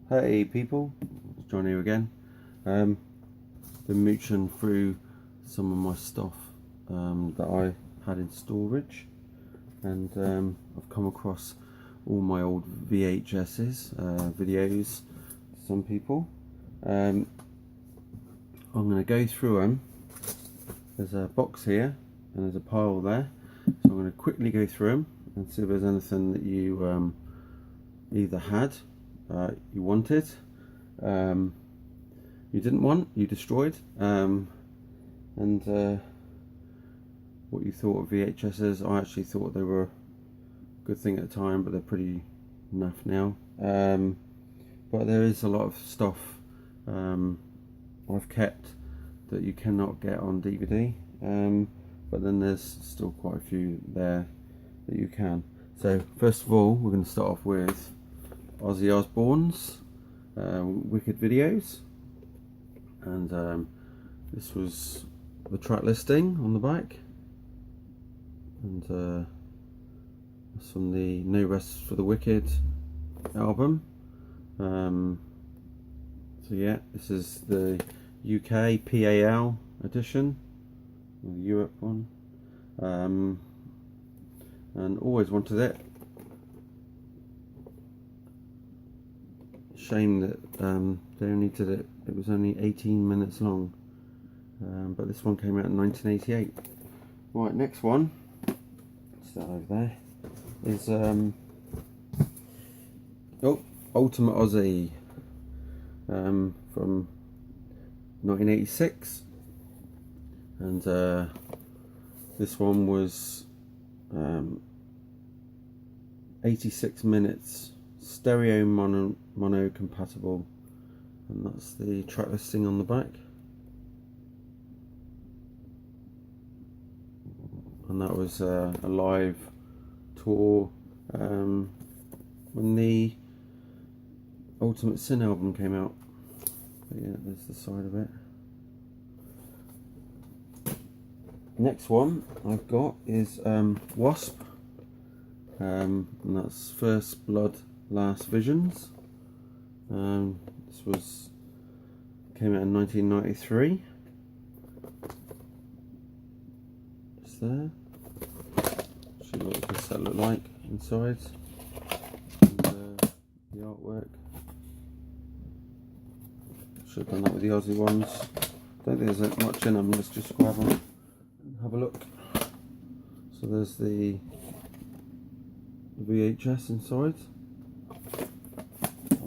Hey people, it's John here again. Been mooching through some of my stuff that I had in storage, and I've come across all my old VHS's, videos, some people. I'm going to go through them. There's a box here and there's a pile there, so I'm going to quickly go through them and see if there's anything that you either had, you wanted, you didn't want, you destroyed, and what you thought of VHSs. I actually thought they were a good thing at the time, but they're pretty naff now. But there is a lot of stuff I've kept that you cannot get on DVD, but then there's still quite a few there that you can. So first of all, we're going to start off with Ozzy Osbourne's Wicked videos, and this was the track listing on the back, and it's from the No Rest for the Wicked album. So yeah, this is the UK PAL edition, or the Europe one, and always wanted it. Shame that they only did it, it was only 18 minutes long, but this one came out in 1988. Right, next one, that over there, is Ultimate Ozzy, from 1986, and this one was 86 minutes, stereo mono compatible, and that's the track listing on the back. And that was a live tour when the Ultimate Sin album came out. But yeah, there's the side of it. Next one I've got is W.A.S.P, and that's First Blood, Last Visions. This came out in 1993. Just there. See what the cassette look like inside, and the artwork. Should have done that with the Ozzy ones. Don't think there's much in them. Let's just grab them and have a look. So there's the VHS inside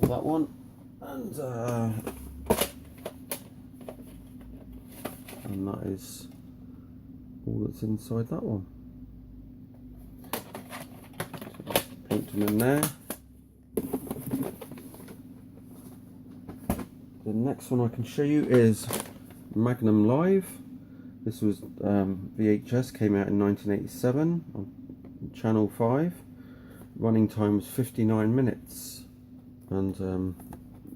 of that one, and that is all that's inside that one. So just paint them in there. The next one I can show you is Magnum Live. This was VHS, came out in 1987 on Channel 5. Running time was 59 minutes, and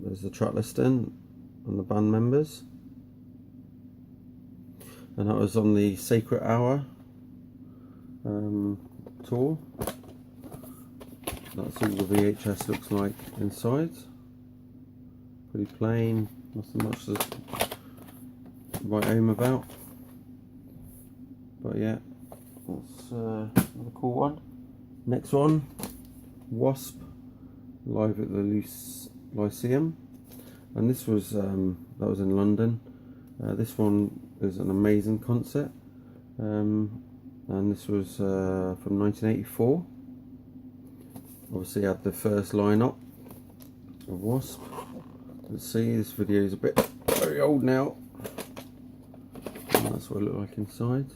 there's the track listing and the band members, and that was on the Sacred Hour tour. That's all the VHS looks like inside. Pretty plain, nothing much to write home about, but yeah, that's another cool one. Next one, W.A.S.P live at the Lyceum, and this was that was in London. This one is an amazing concert, and this was from 1984. Obviously had the first lineup of W.A.S.P. Let's see, this video is a bit very old now, and that's what it looked like inside.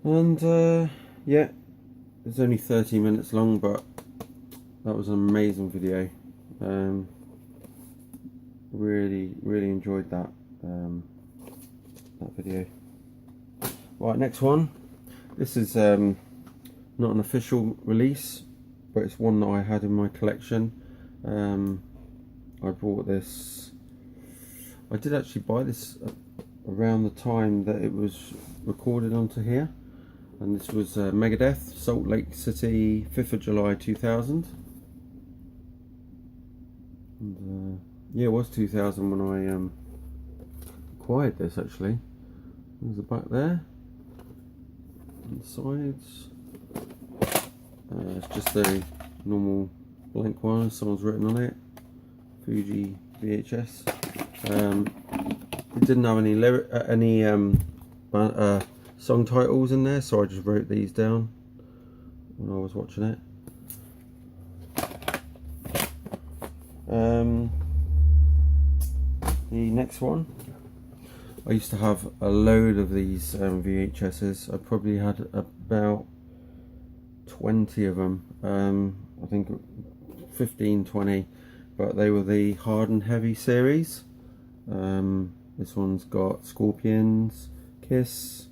And yeah, it's only 30 minutes long, but that was an amazing video. Really enjoyed that video. Right, next one. This is not an official release, but it's one that I had in my collection. I bought this, I did actually buy this around the time that it was recorded onto here. and this was Megadeth, Salt Lake City, 5th of July 2000. And, yeah, it was 2000 when I acquired this actually. There's the back there, and the sides. It's just a normal blank one, someone's written on it, Fuji VHS. It didn't have any song titles in there, so I just wrote these down when I was watching it. The next one, I used to have a load of these VHSs. I probably had about 20 of them, I think 15, 20, but they were the Hard and Heavy series. This one's got Scorpions, Kiss,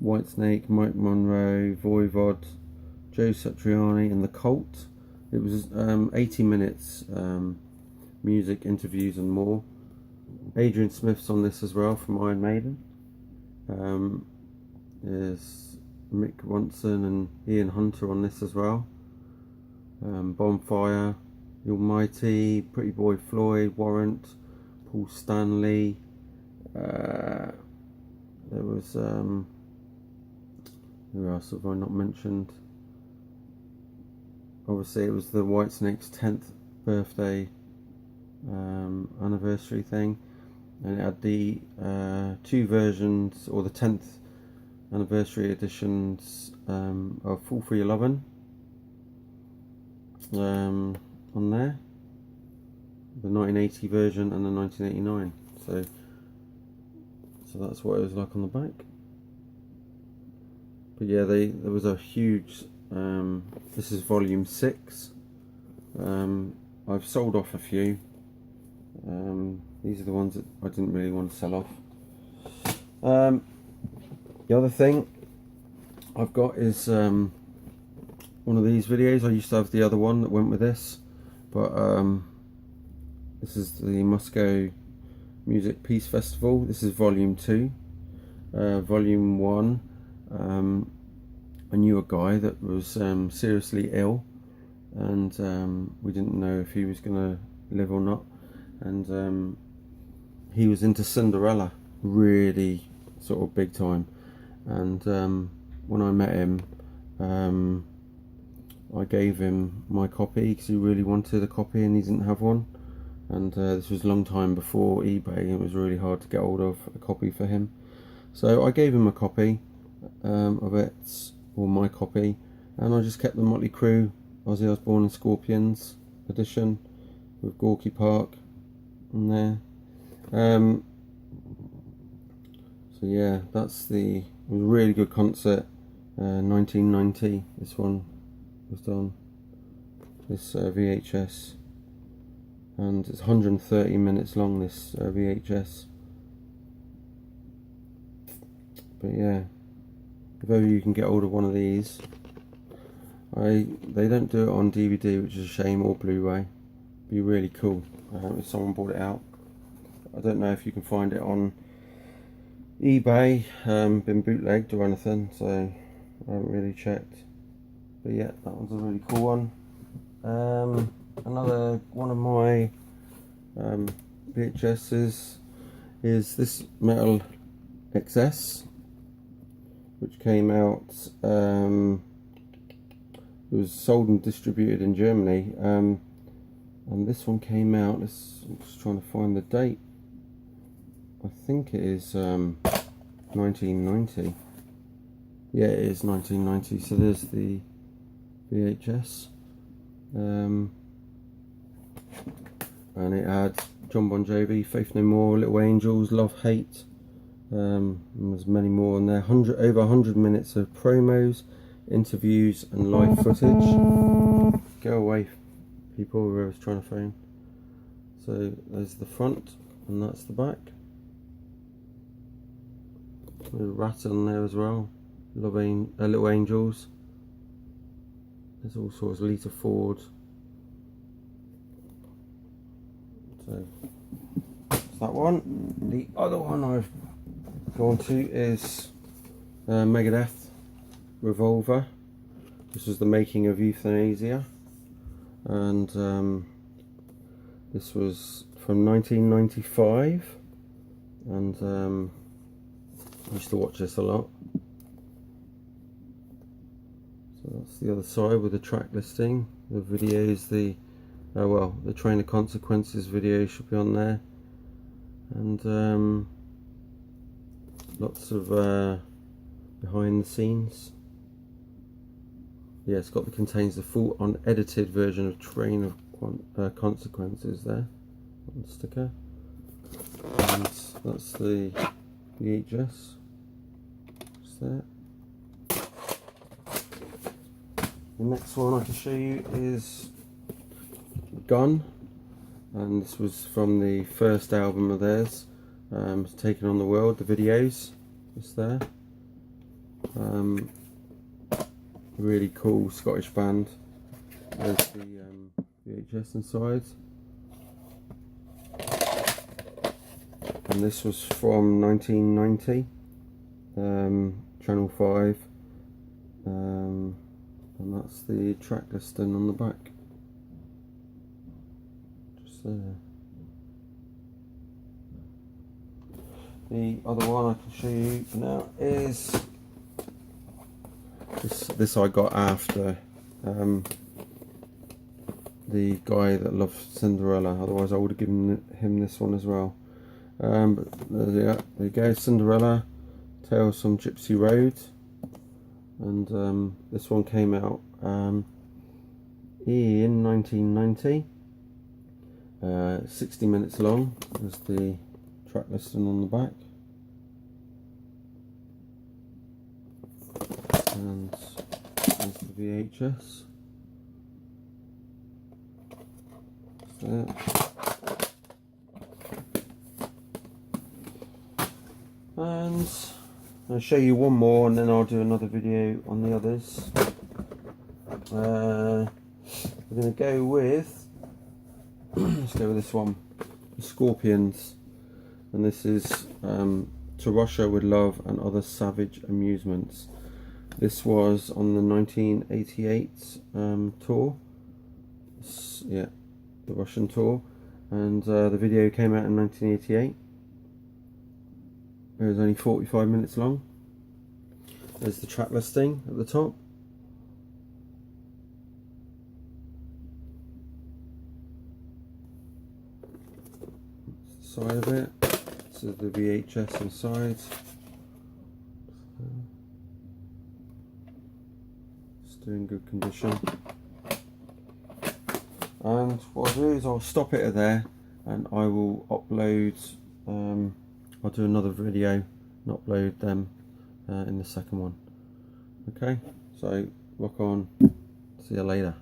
Whitesnake, Mike Monroe, Voivod, Joe Satriani and The Cult. It was 80 minutes, music, interviews and more. Adrian Smith's on this as well from Iron Maiden. There's Mick Ronson and Ian Hunter on this as well. Bonfire, The Almighty, Pretty Boy Floyd, Warrant, Paul Stanley. There was who else have I not mentioned? Obviously it was the Whitesnake's 10th birthday anniversary thing, and it had the two versions, or the 10th anniversary editions of Fall For Your Lovin' on there, the 1980 version and the 1989. So that's what it was like on the back. But yeah, there was a huge. This is volume 6. I've sold off a few. These are the ones that I didn't really want to sell off. The other thing I've got is one of these videos. I used to have the other one that went with this, but this is the Moscow Music Peace Festival. This is volume 2. Volume 1, I knew a guy that was seriously ill, and we didn't know if he was going to live or not, and he was into Cinderella really sort of big time, and when I met him, I gave him my copy because he really wanted a copy and he didn't have one, and this was a long time before eBay and it was really hard to get hold of a copy for him, so I gave him a copy of it, or my copy, and I just kept the Motley Crue Ozzy Osbourne and Scorpions edition with Gorky Park in there. So yeah, it was a really good concert. 1990 this one was done, this VHS, and it's 130 minutes long, this VHS. But yeah, if ever you can get hold of one of these, they don't do it on DVD, which is a shame, or Blu-ray. Be really cool if someone bought it out. I don't know if you can find it on eBay, been bootlegged or anything, so I haven't really checked. But yeah, that one's a really cool one. Another one of my VHSs is this Metal XS, which came out, it was sold and distributed in Germany, and this one came out, I'm just trying to find the date, I think it is 1990, yeah it is 1990, so there's the VHS, and it had John Bon Jovi, Faith No More, Little Angels, Love Hate, and there's many more in there. Over 100 minutes of promos, interviews and live footage. Go away people, whoever's trying to phone. So there's the front and that's the back. There's a rat on there as well. Little Angels. There's all sorts of Lita Ford. So that's that one. The other one I've gone to is Megadeth. Revolver. This was the making of Euthanasia, and this was from 1995, and I used to watch this a lot. So that's the other side with the track listing, the videos, the Train of Consequences video should be on there, and lots of behind the scenes. Yeah, it's contains the full unedited version of Train of Consequences there on the sticker, and that's the VHS. Just there. The next one I can show you is Gun, and this was from the first album of theirs, it's Taken on the World, the videos, just there. Really cool Scottish band. There's the VHS inside, and this was from 1990, Channel 5, and that's the track listing on the back, just there. The other one I can show you now is this I got after the guy that loved Cinderella, otherwise I would have given him this one as well. But there you go, Cinderella, Tales from Gypsy Road, and this one came out in 1990, 60 minutes long. There's the track listing on the back, and there's the VHS. There. And I'll show you one more, and then I'll do another video on the others. We're going to go with let's go with this one, the Scorpions, and this is To Russia with Love and Other Savage Amusements. This was on the 1988 tour, yeah, the Russian tour, and the video came out in 1988. It was only 45 minutes long. There's the track listing at the top. That's the side of it. This is the VHS inside. Still in good condition. And what I'll do is I'll stop it at there, and I will upload, I'll do another video and upload them in the second one. Okay, so rock on, see you later.